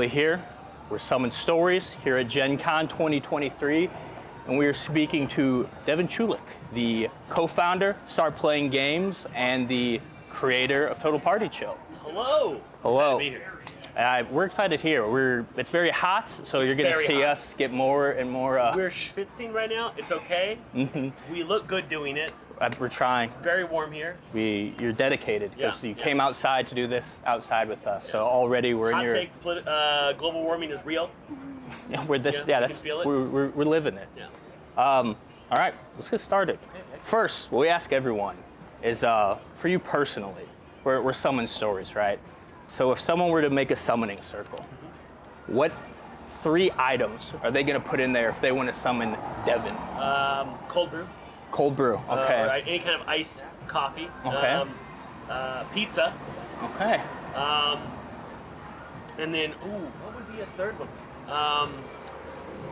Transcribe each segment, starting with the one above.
Fully here. We're Summon Stories here at Gen Con 2023, and we are speaking to Devon Chulick, the co-founder, Startplaying.games, and the creator of Total Party Chill. Hello. Hello. Excited to be here. We're excited here. It's very hot, so you're going to see us get more and more. We're schwitzing right now. It's okay. We look good doing it. We're trying. It's very warm here. You're dedicated because you came outside to do this outside with us. So already we're Hot in your. take, global warming is real. Yeah, we're this. Yeah, that's can feel it. we're living it. Yeah. All right, let's get started. Okay, First, what we ask everyone is, for you personally, we're Summon Stories, right? So if someone were to make a summoning circle, what 3 items are they going to put in there if they want to summon Devon? Cold brew. Cold brew, okay. Or any kind of iced coffee. Okay. Pizza. Okay. And then, what would be a third one?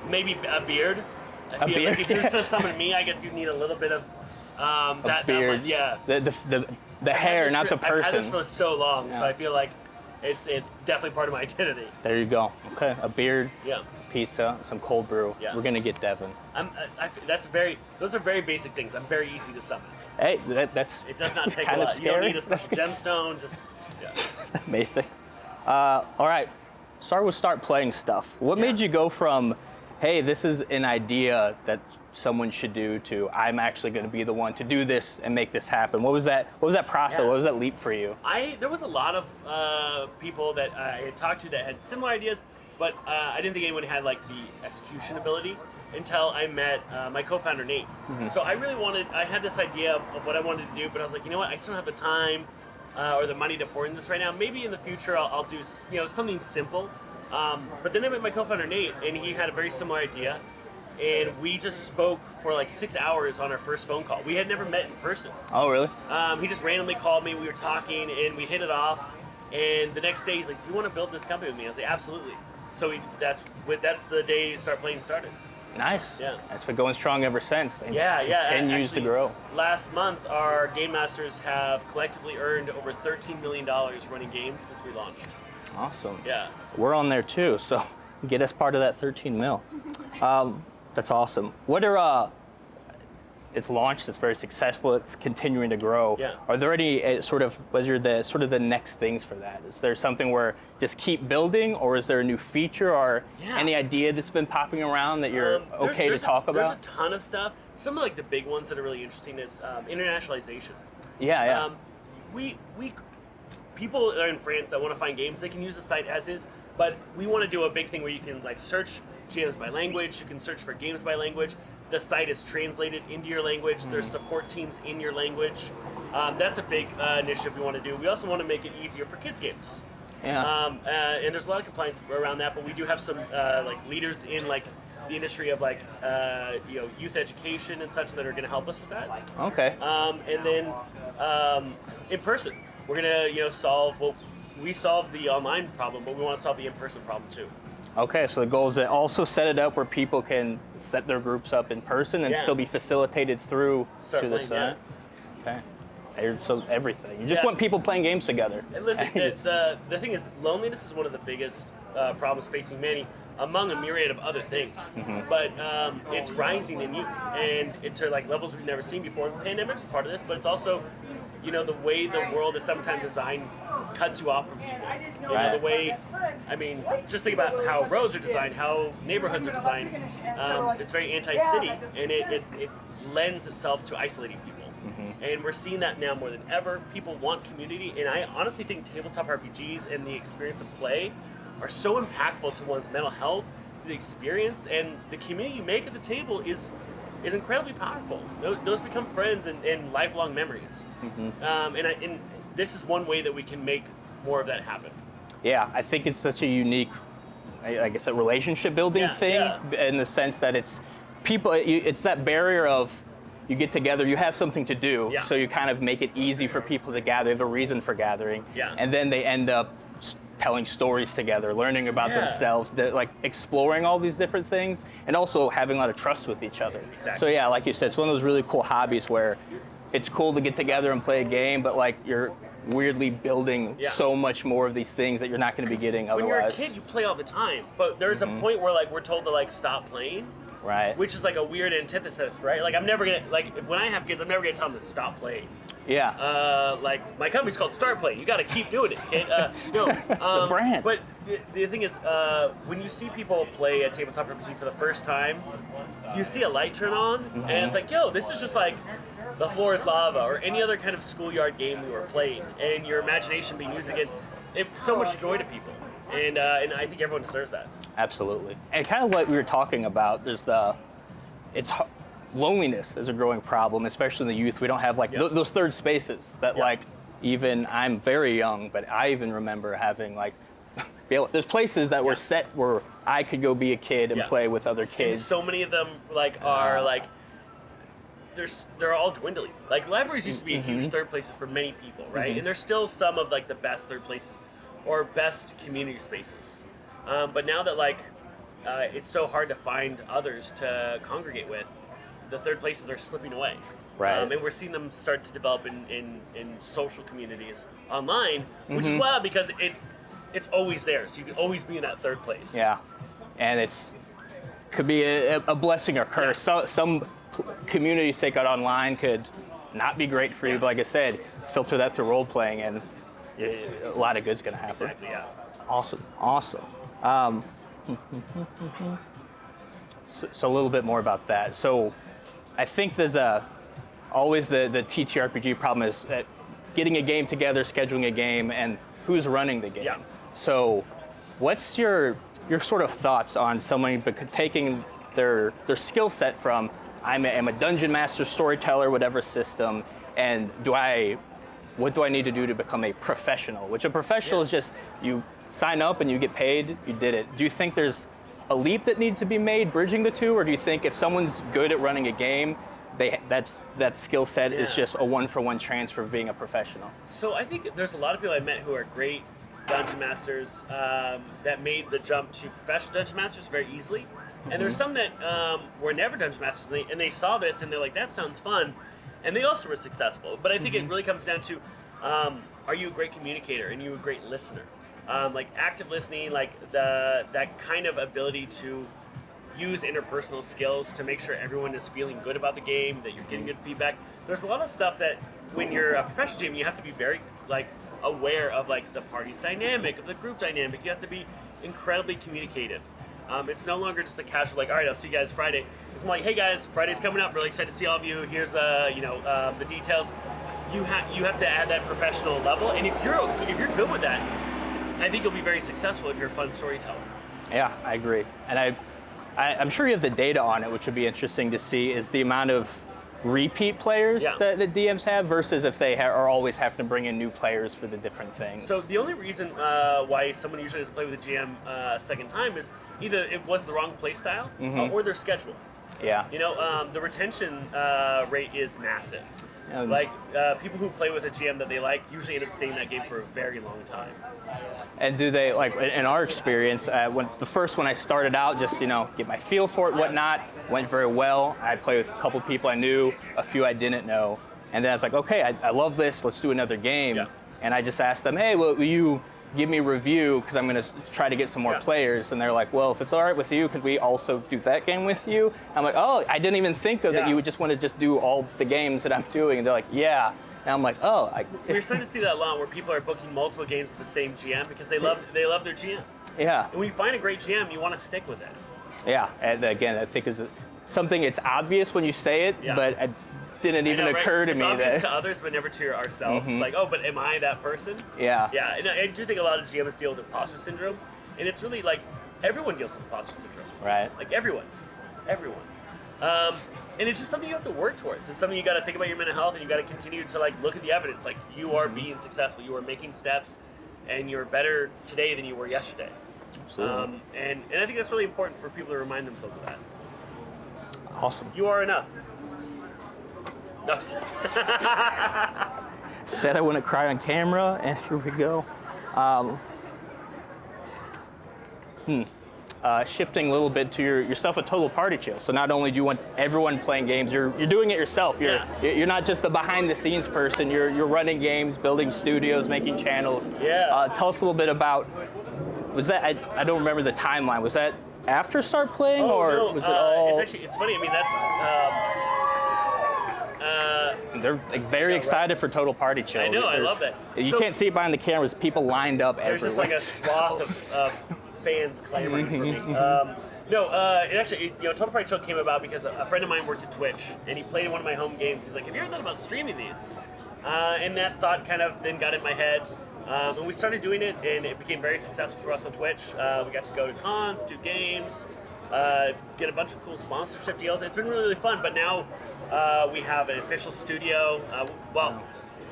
Maybe a beard. I feel beard? like if you were to summon me, I guess you'd need a little bit of that beard. That one, yeah. The hair, not the person. I've had this for so long, Yeah. so I feel like it's definitely part of my identity. There you go. Okay, a beard, Yeah. pizza, some cold brew. Yeah. We're gonna get Devon. Those are very basic things. I'm very easy to summon. Hey, that's It does not take a kind of lot. You don't scary. need a special gemstone. Just yeah. Amazing. All right, start playing stuff. What made you go from, hey, this is an idea that someone should do, to I'm actually going to be the one to do this and make this happen? What was that process? Yeah. What was that leap for you? There was a lot of people that I had talked to that had similar ideas, but I didn't think anyone had like the execution ability until I met my co-founder Nate. So I had this idea of what I wanted to do, but I was like, you know what, I just don't have the time or the money to pour in this right now. Maybe in the future I'll do something simple. But then I met my co-founder Nate, and he had a very similar idea, and we just spoke for like 6 hours on our first phone call. We had never met in person. Oh, really? He just randomly called me. We were talking, and we hit it off. And the next day, he's like, "Do you want to build this company with me?" I was like, "Absolutely." So that's the day Startplaying started. Nice. Yeah. It's been going strong ever since. And Yeah. continues to grow. Last month, our game masters have collectively earned over $13 million running games since we launched. Awesome. Yeah. We're on there too, so get us part of that 13 mil. That's awesome. It's launched, it's very successful, it's continuing to grow. Yeah. Are there any the next things for that? Is there something where just keep building, or is there a new feature or any idea that's been popping around that you're okay to talk about? There's a ton of stuff. Some of like the big ones that are really interesting is internationalization. Yeah. People that are in France that want to find games, they can use the site as is, but we want to do a big thing where you can like search games by language, you can search for games by language. The site is translated into your language. There's support teams in your language. That's a big initiative we want to do. We also want to make it easier for kids games. Yeah. And there's a lot of complaints around that, but we do have some like leaders in like the industry of like youth education and such that are going to help us with that. Okay. And then in person, we're going to solve. Well, we solved the online problem, but we want to solve the in-person problem too. Okay, so the goal is to also set it up where people can set their groups up in person and still be facilitated through to the site. Okay. So everything. You just want people playing games together. And listen, the thing is, loneliness is one of the biggest problems facing humanity, among a myriad of other things. But it's rising in youth, and into like levels we've never seen before. The pandemic is part of this, but it's also, the way the world is sometimes designed cuts you off from people. The way, just think about how roads are designed, how neighborhoods are designed. It's very anti-city, and it lends itself to isolating people. And we're seeing that now more than ever. People want community, and I honestly think tabletop RPGs and the experience of play are so impactful to one's mental health, to the experience, and the community you make at the table is incredibly powerful. Those become friends and lifelong memories. And this is one way that we can make more of that happen. Yeah, I think it's such a unique, I guess, a relationship building thing in the sense that it's people. It's that barrier of you get together, you have something to do, so you kind of make it easy for people to gather. They have a reason for gathering, and then they end up telling stories together, learning about themselves, like exploring all these different things, and also having a lot of trust with each other. Exactly. So yeah, like you said, it's one of those really cool hobbies where it's cool to get together and play a game, but like you're weirdly building so much more of these things that you're not going to be getting otherwise. When you're a kid, you play all the time, but there's a point where like we're told to like stop playing. Right. Which is like a weird antithesis, right? Like I'm never gonna when I have kids, I'm never gonna tell them to stop playing. Yeah. Like my company's called Startplaying. You got to keep doing it, kid. The brand. But the thing is, when you see people play a tabletop RPG for the first time, you see a light turn on, and it's like, yo, this is just like the floor is lava, or any other kind of schoolyard game we were playing, and your imagination being used again. It's so much joy to people, and I think everyone deserves that. Absolutely. And kind of what we were talking about, there's loneliness is a growing problem, especially in the youth. We don't have like those third spaces that like, even I'm very young, but I even remember having like, there's places that were set where I could go be a kid and play with other kids. And so many of them like are like, they're all dwindling. Like libraries used to be huge third places for many people, right? And there's still some of like the best third places or best community spaces. But now that like it's so hard to find others to congregate with, the third places are slipping away. Right. And we're seeing them start to develop in social communities online, which is wild because it's always there. So you can always be in that third place. Yeah. And could be a blessing or curse. So, some communities take out online could not be great for you, but like I said, filter that through role playing and a lot of good's gonna happen. Exactly, yeah. Awesome. So a little bit more about that. So I think there's always the TTRPG problem is getting a game together, scheduling a game, and who's running the game. Yeah. So what's your sort of thoughts on someone taking their skill set from I'm a dungeon master, storyteller, whatever system, and what do I need to do to become a professional? Which a professional is just, you sign up and you get paid, you did it. Do you think there's a leap that needs to be made bridging the two, or do you think if someone's good at running a game, that skill set is just a one-for-one transfer of being a professional? So I think there's a lot of people I met who are great dungeon masters that made the jump to professional dungeon masters very easily. And there's some that were never dungeon masters, and they saw this and they're like, that sounds fun, and they also were successful. But I think it really comes down to, are you a great communicator and you a great listener? Like active listening, like that kind of ability to use interpersonal skills to make sure everyone is feeling good about the game, that you're getting good feedback. There's a lot of stuff that when you're a professional GM, you have to be very like aware of like the party's dynamic, of the group dynamic. You have to be incredibly communicative. It's no longer just a casual like, all right, I'll see you guys Friday. It's more like, hey guys, Friday's coming up. Really excited to see all of you. Here's the details. You have to add that professional level, and if you're good with that, I think you'll be very successful if you're a fun storyteller. Yeah, I agree, and I'm sure you have the data on it, which would be interesting to see, is the amount of repeat players that the DMs have versus if they are always having to bring in new players for the different things. So the only reason why someone usually doesn't play with a GM a second time is either it was the wrong play style or their schedule. Yeah. The retention rate is massive. People who play with a GM that they like usually end up staying in that game for a very long time. And do they, like in our experience, when I started out, just get my feel for it, whatnot, went very well. I played with a couple people I knew, a few I didn't know, and then I was like, okay, I love this, let's do another game. Yeah. And I just asked them, hey, will you give me a review, because I'm going to try to get some more players. And they're like, well, if it's all right with you, could we also do that game with you? I'm like, oh, I didn't even think of that you would just want to just do all the games that I'm doing. And they're like, yeah. And I'm like, oh. We're starting to see that a lot where people are booking multiple games with the same GM because they love their GM. Yeah. And when you find a great GM, you want to stick with it. Yeah. And again, I think is something, it's obvious when you say it, but it didn't even occur to me. It's obvious to others, but never to ourselves. Like, oh, but am I that person? Yeah. Yeah, and I do think a lot of GMs deal with imposter syndrome, and it's really like everyone deals with imposter syndrome. Right. Like everyone. And it's just something you have to work towards. It's something you got to think about your mental health, and you got to continue to like look at the evidence. Like you are being successful, you are making steps, and you're better today than you were yesterday. Absolutely. And I think that's really important for people to remind themselves of that. Awesome. You are enough. No. Said I wouldn't cry on camera, and here we go. shifting a little bit to your stuff with Total Party Chill. So not only do you want everyone playing games, you're doing it yourself. You're not just a behind the scenes person. You're running games, building studios, making channels. Tell us a little bit about, was that, I don't remember the timeline. Was that after Start Playing, or was it all? It's funny. I mean, that's. They're like, very excited for Total Party Chill. I know, I love that. You can't see it behind the cameras. People lined up everywhere. There's just like a swath of fans clamoring for me. It actually, Total Party Chill came about because a friend of mine worked at Twitch, and he played in one of my home games. He's like, "Have you ever thought about streaming these?" And that thought kind of then got in my head. And we started doing it, and it became very successful for us on Twitch. We got to go to cons, do games, get a bunch of cool sponsorship deals. It's been really, really fun. But now we have an official studio.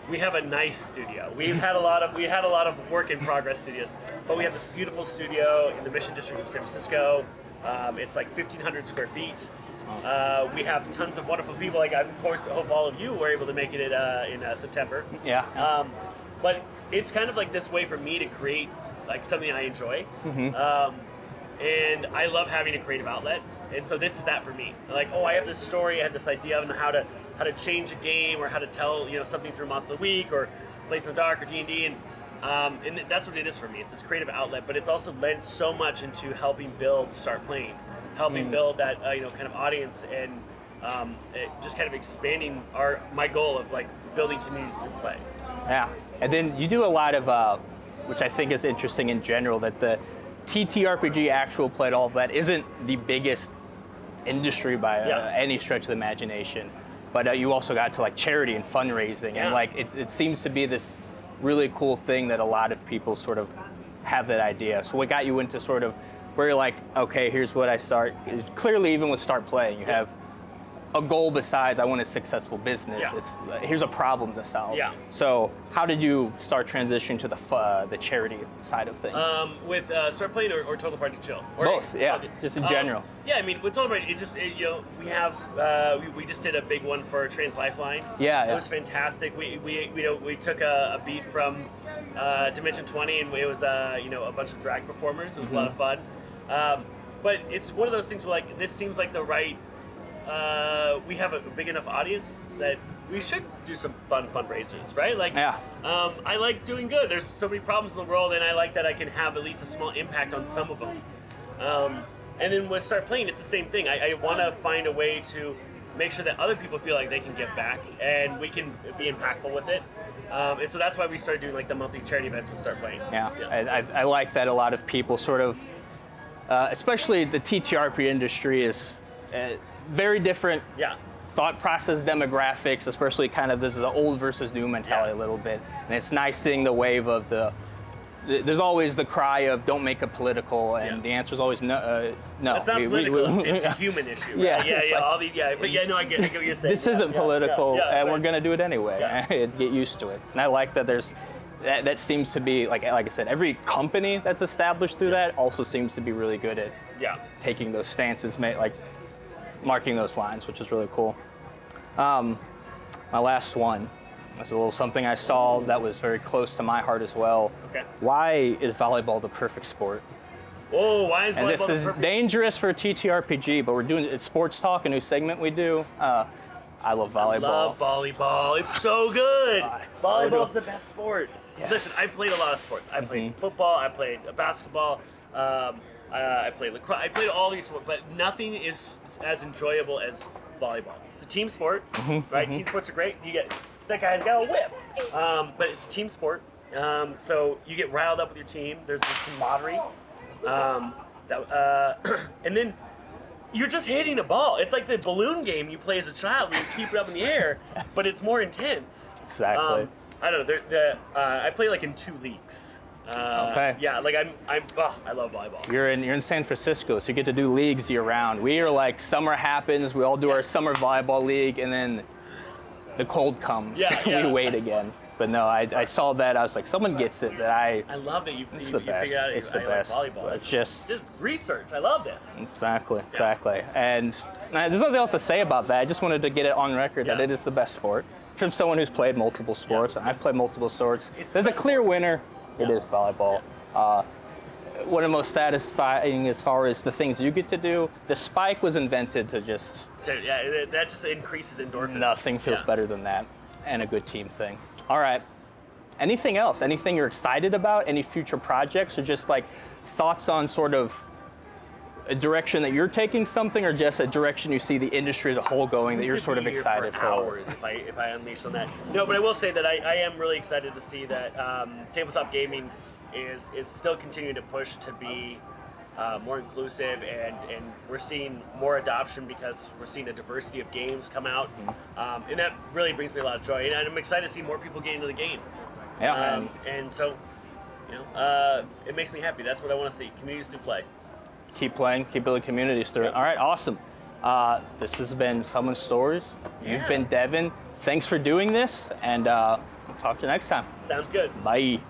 We have a nice studio. We had a lot of work in progress studios, but we have this beautiful studio in the Mission District of San Francisco. It's like 1,500 square feet. We have tons of wonderful people. Like, of course, hope all of you were able to make it in September. But it's kind of like this way for me to create like something I enjoy, and I love having a creative outlet. And so this is that for me. Like, I have this story, I have this idea of how to change a game, or how to tell something through Monster of the Week, or Blaze in the Dark, or D&D, and that's what it is for me. It's this creative outlet, but it's also led so much into helping build Start Playing, helping build that kind of audience, and just kind of expanding my goal of like building communities through play. Yeah, and then you do a lot of, which I think is interesting in general, that the TTRPG actual play, all of that isn't the biggest industry by any stretch of the imagination, but you also got to like charity and fundraising, and like it seems to be this really cool thing that a lot of people sort of have that idea. So what got you into sort of where you're like, okay, here's what I start. Clearly, even with Start Playing, you have a goal besides I want a successful business. It's here's a problem to solve. So how did you start transitioning to the charity side of things? With Start Playing or Total Party Chill? Both, just in general. I mean, with Total Party, we have we just did a big one for Trans Lifeline. It was fantastic. We took a beat from Dimension 20, and it was a bunch of drag performers. It was a lot of fun. But it's one of those things where like this seems like the right. We have a big enough audience that we should do some fun fundraisers, right? Like, I like doing good. There's so many problems in the world, and I like that I can have at least a small impact on some of them. And then with Start Playing, it's the same thing. I want to find a way to make sure that other people feel like they can give back, and we can be impactful with it. And so that's why we started doing like the monthly charity events with Start Playing. I like that a lot of people sort of, especially the TTRP industry is very different thought process demographics, especially kind of this is the old versus new mentality a little bit. And it's nice seeing the wave of there's always the cry of don't make it political, and the answer is always no. No, it's not political. It's a human issue. Right? But I get what you're saying. This isn't political, and we're gonna do it anyway. Get used to it. And I like that that seems to be like I said, every company that's established through that also seems to be really good at taking those stances, like marking those lines, which is really cool. My last one was a little something I saw that was very close to my heart as well. Why is volleyball the perfect sport? Why is volleyball the perfect sport? And this is dangerous for TTRPG, but we're doing it's Sports Talk, a new segment we do. I love volleyball. I love volleyball. It's so good. Volleyball's the best sport. Listen, I played a lot of sports. I played football. I played basketball. I played lacrosse. I played all these sports, but nothing is as enjoyable as volleyball. It's a team sport, right? Team sports are great. That guy's got a whip, but it's a team sport. So you get riled up with your team. There's this camaraderie, and then you're just hitting a ball. It's like the balloon game you play as a child where you keep it up in the air, but it's more intense. Exactly. I don't know. I play like in 2 leagues. Yeah, like I love volleyball. You're in San Francisco, so you get to do leagues year round. We are like summer happens, we all do our summer volleyball league, and then the cold comes. We wait again. But no, I saw that. I was like, someone gets it. I love that you figured out. It's the best. Like volleyball. It's just research. I love this. Exactly. And there's nothing else to say about that. I just wanted to get it on record that it is the best sport. From someone who's played multiple sports, I've played multiple sports. There's a clear winner. It is volleyball. one of the most satisfying as far as the things you get to do. The spike was invented to just... So, yeah, that just increases endorphins. Nothing feels better than that, and a good team thing. All right. Anything else? Anything you're excited about? Any future projects, or just like thoughts on sort of a direction that you're taking something, or just a direction you see the industry as a whole going that you're sort of excited for? Hours if I unleash on that. No, but I will say that I am really excited to see that tabletop gaming is still continuing to push to be more inclusive, and we're seeing more adoption because we're seeing a diversity of games come out, and that really brings me a lot of joy. And I'm excited to see more people get into the game. Yeah. And so, it makes me happy. That's what I want to see. Communities through play. Keep playing, keep building communities through it. All right, awesome. This has been Someone's Stories. You've been Devon. Thanks for doing this, and we'll talk to you next time. Sounds good. Bye.